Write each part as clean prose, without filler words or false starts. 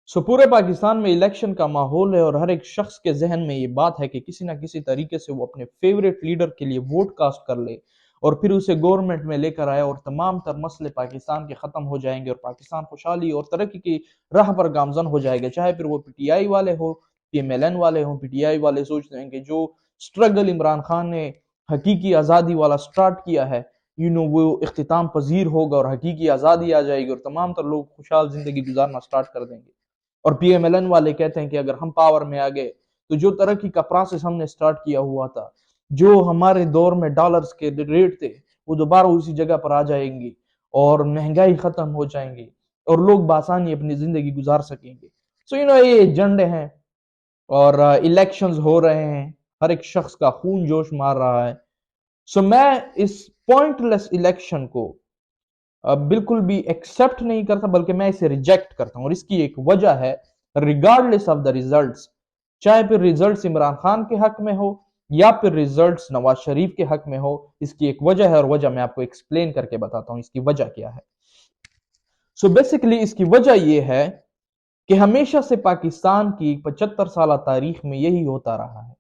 पूरे पाकिस्तान में इलेक्शन का माहौल है और हर एक शख्स के जहन में ये बात है कि किसी ना किसी तरीके से वो अपने फेवरेट लीडर के लिए वोट कास्ट कर ले और फिर उसे गवर्नमेंट में लेकर आए और तमाम तर मसले पाकिस्तान के खत्म हो जाएंगे और पाकिस्तान खुशहाली और तरक्की की राह पर गामजन हो जाएगा। चाहे फिर वो पीटीआई वाले हो, पीएमएलएन वाले हो। पीटीआई वाले सोचते हैं कि जो स्ट्रगल इमरान खान ने हकीकी आज़ादी वाला स्टार्ट किया है, वो इख्तिताम पजीर होगा और हकीकी आज़ादी आ जाएगी और तमाम तर लोग खुशहाल जिंदगी गुजारना स्टार्ट कर देंगे। और पीएमएलएन वाले कहते हैं कि अगर हम पावर में आ गए तो जो तरक्की का प्रोसेस हमने स्टार्ट किया हुआ था, जो हमारे दौर में डॉलर्स के रेट थे, वो दोबारा उसी जगह पर आ जाएंगे और महंगाई खत्म हो जाएंगी और लोग बासानी अपनी जिंदगी गुजार सकेंगे। ये एजेंडे हैं और इलेक्शंस हो रहे हैं, हर एक शख्स का खून जोश मार रहा है। मैं इस पॉइंटलेस इलेक्शन को बिल्कुल भी एक्सेप्ट नहीं करता, बल्कि मैं इसे रिजेक्ट करता हूं। और इसकी एक वजह है, रिगार्डलेस ऑफ द रिजल्ट्स, चाहे फिर रिजल्ट्स इमरान खान के हक में हो या फिर रिजल्ट्स नवाज शरीफ के हक में हो, इसकी एक वजह है और वजह मैं आपको एक्सप्लेन करके बताता हूं इसकी वजह क्या है। बेसिकली इसकी वजह यह है कि हमेशा से पाकिस्तान की 75 साल तारीख में यही होता रहा है,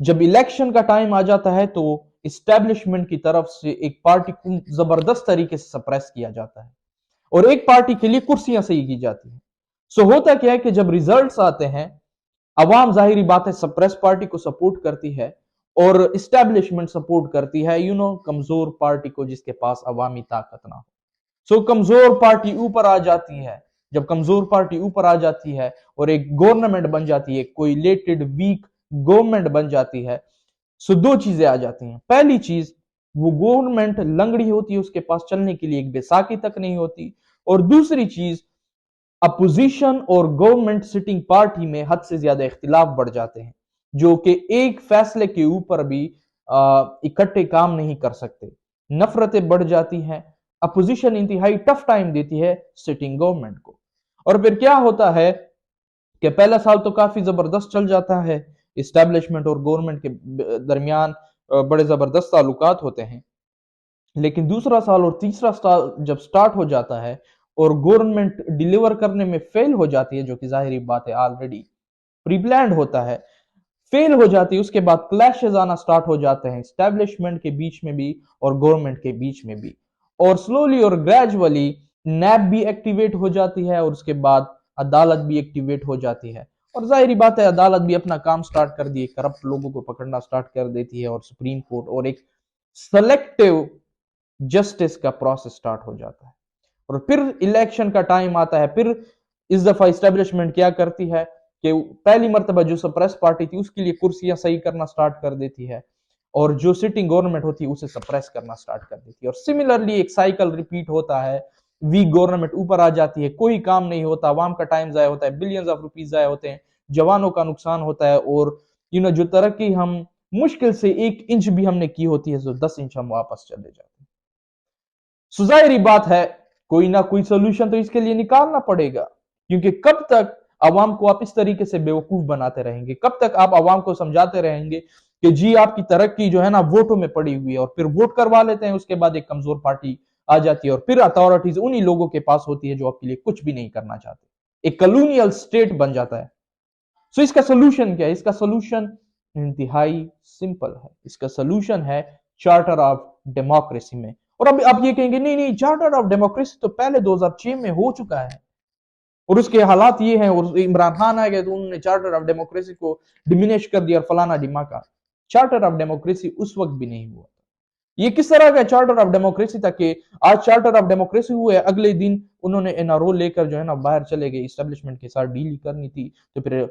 जब इलेक्शन का टाइम आ जाता है तो इस्टेब्लिशमेंट की तरफ से एक पार्टी को जबरदस्त तरीके से सप्रेस किया जाता है और एक पार्टी के लिए कुर्सियां सही की जाती हैं। होता क्या है कि जब रिजल्ट्स आते हैं, अवाम जाहिरी बात है सप्रेस पार्टी को सपोर्ट करती है और इस्टेब्लिशमेंट सपोर्ट करती है कमजोर पार्टी को जिसके पास अवामी ताकत ना हो। कमजोर पार्टी ऊपर आ जाती है। जब कमजोर पार्टी ऊपर आ जाती है और एक गवर्नमेंट बन जाती है, कोइलेटेड वीक गवर्नमेंट बन जाती है, दो चीजें आ जाती हैं। पहली चीज, वो गवर्नमेंट लंगड़ी होती है, उसके पास चलने के लिए एक बैसाखी तक नहीं होती। और दूसरी चीज, अपोजिशन और गवर्नमेंट सिटिंग पार्टी में हद से ज्यादा इख्तिलाफ बढ़ जाते हैं, जो कि एक फैसले के ऊपर भी इकट्ठे काम नहीं कर सकते। नफरतें बढ़ जाती हैं। अपोजिशन इंतहाई टफ टाइम देती है सिटिंग गवर्नमेंट को। और फिर क्या होता है कि पहला साल तो काफी जबरदस्त चल जाता है, इस्टेब्लिशमेंट और गवर्नमेंट के दरमियान बड़े जबरदस्त ताल्लुकात होते हैं। लेकिन दूसरा साल और तीसरा साल जब स्टार्ट हो जाता है और गवर्नमेंट डिलीवर करने में फेल हो जाती है, जो कि जाहिर बात है ऑलरेडी प्री प्लान्ड होता है, फेल हो जाती है, उसके बाद क्लैशेस आना स्टार्ट हो जाते हैं इस्टेब्लिशमेंट के बीच में भी और गवर्नमेंट के बीच में भी। और स्लोली और ग्रेजुअली नैब भी एक्टिवेट हो जाती है और उसके बाद अदालत भी एक्टिवेट हो जाती है। और जाहिर बात है अदालत भी अपना काम स्टार्ट कर दी है, करप्ट लोगों को पकड़ना स्टार्ट कर देती है और सुप्रीम कोर्ट और एक सेलेक्टिव जस्टिस का प्रोसेस स्टार्ट हो जाता है। और फिर इलेक्शन का टाइम आता है। फिर इस दफा इस्टेब्लिशमेंट क्या करती है कि पहली मर्तबा जो सप्रेस पार्टी थी उसके लिए कुर्सियां सही करना स्टार्ट कर देती है और जो सिटिंग गवर्नमेंट होती है उसे सप्रेस करना स्टार्ट कर देती है। और सिमिलरली एक साइकिल रिपीट होता है। वीक गवर्नमेंट ऊपर आ जाती है, कोई काम नहीं होता, आवाम का टाइम जाया होता है, बिलियंस ऑफ रुपीज जाया होते हैं, जवानों का नुकसान होता है और जो तरक्की हम मुश्किल से 1 इंच भी हमने की होती है तो 10 इंच हम वापस चले जाते हैं। जाहिर बात है कोई ना कोई सोल्यूशन तो इसके लिए निकालना पड़ेगा, क्योंकि कब तक आवाम को आप इस तरीके से बेवकूफ बनाते रहेंगे, कब तक आप आवाम को समझाते रहेंगे कि जी आपकी तरक्की जो है ना वोटों में पड़ी हुई है, और फिर वोट करवा लेते हैं, उसके बाद एक कमजोर पार्टी आ जाती है और फिर अथॉरिटीज उन्हीं लोगों के पास होती है जो आपके लिए कुछ भी नहीं करना चाहते। एक कॉलोनियल स्टेट बन जाता है। इसका सोल्यूशन क्या है? इसका सोल्यूशन इंतहाई सिंपल है। इसका सोल्यूशन है चार्टर ऑफ डेमोक्रेसी में। और अब आप ये कहेंगे नहीं नहीं, चार्टर ऑफ डेमोक्रेसी तो पहले 2006 में हो चुका है और उसके हालात ये हैं और इमरान खान आ गए तो उन्होंने चार्टर ऑफ डेमोक्रेसी को डिमिनिश कर दिया और फलाना डिमाका। चार्टर ऑफ डेमोक्रेसी उस वक्त भी नहीं हुआ। ये किस तरह का चार्टर ऑफ डेमोक्रेसी था कि आज चार्टर ऑफ डेमोक्रेसी हुए, अगले दिन उन्होंने एनआरओ लेकर जो है ना बाहर चले गए, इस्टेब्लिशमेंट के साथ डील करनी थी, तो फिर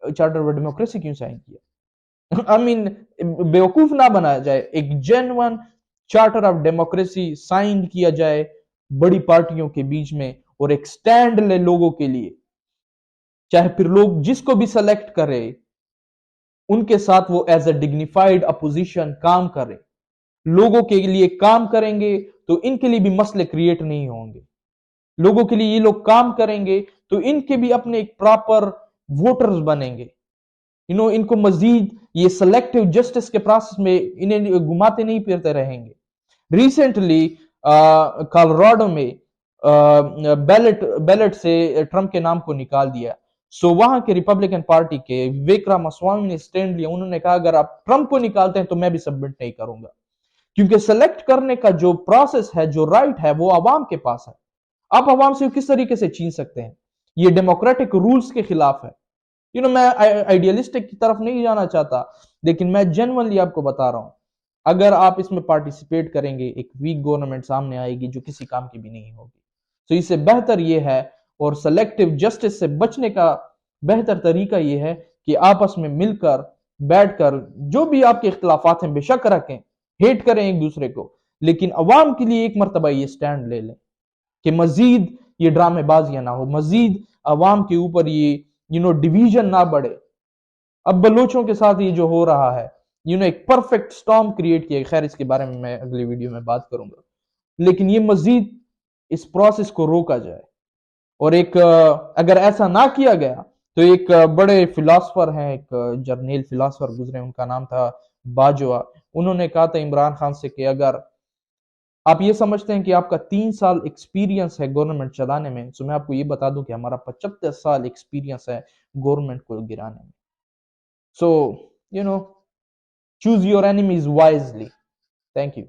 चार्टर ऑफ डेमोक्रेसी क्यों साइन किया? आई मीन बेवकूफ ना बनाया जाए, एक genuine charter of democracy sign किया जाए बड़ी पार्टियों के बीच में और एक स्टैंड ले लोगों के लिए, चाहे फिर लोग जिसको भी सेलेक्ट करे उनके साथ वो एज ए डिग्निफाइड अपोजिशन काम करे, लोगों के लिए काम करेंगे तो इनके लिए भी मसले क्रिएट नहीं होंगे, लोगों के लिए ये लोग काम करेंगे तो इनके भी अपने एक प्रॉपर वोटर्स बनेंगे। इनको मजीद ये सेलेक्टिव जस्टिस के प्रोसेस में इन्हें घुमाते नहीं फिरते रहेंगे। रिसेंटली कोलोराडो में बैलेट से ट्रंप के नाम को निकाल दिया। सो वहां के रिपब्लिकन पार्टी के विवेक रामास्वामी ने स्टैंड लिया, उन्होंने कहा अगर आप ट्रंप को निकालते हैं तो मैं भी सबमिट नहीं करूंगा, क्योंकि सेलेक्ट करने का जो प्रोसेस है, जो राइट है, वो अवाम के पास है। आप अवाम से किस तरीके से छीन सकते हैं? ये डेमोक्रेटिक रूल्स के खिलाफ है। मैं आइडियलिस्टिक की तरफ नहीं जाना चाहता, लेकिन मैं जेन्युइनली आपको बता रहा हूं, अगर आप इसमें पार्टिसिपेट करेंगे, एक वीक गवर्नमेंट सामने आएगी जो किसी काम की भी नहीं होगी। तो इससे बेहतर यह है, और सेलेक्टिव जस्टिस से बचने का बेहतर तरीका यह है कि आपस में मिलकर बैठकर जो भी आपके इख्तलाफात हैं बेशक रखें, हेट करें एक दूसरे को, लेकिन अवाम के लिए एक मरतबा ये स्टैंड ले लें कि मजीद ये ड्रामेबाजियां ना हो, मजीद अवाम के ऊपर ये डिवीजन ना बढ़े। अब बलोचों के साथ ये जो हो रहा है, एक परफेक्ट स्टॉर्म क्रिएट किया। खैर, इसके बारे में मैं अगली वीडियो में बात करूंगा, लेकिन ये मजीद इस प्रोसेस को रोका जाए। और एक अगर ऐसा ना किया गया तो एक बड़े फिलोसफर हैं, एक जर्नल फिलोसफर गुजरे, उनका नाम था बाजवा। उन्होंने कहा था इमरान खान से कि अगर आप ये समझते हैं कि आपका 3 साल एक्सपीरियंस है गवर्नमेंट चलाने में, तो मैं आपको ये बता दूं कि हमारा 75 साल एक्सपीरियंस है गवर्नमेंट को गिराने में। So choose your enemies wisely. Thank you.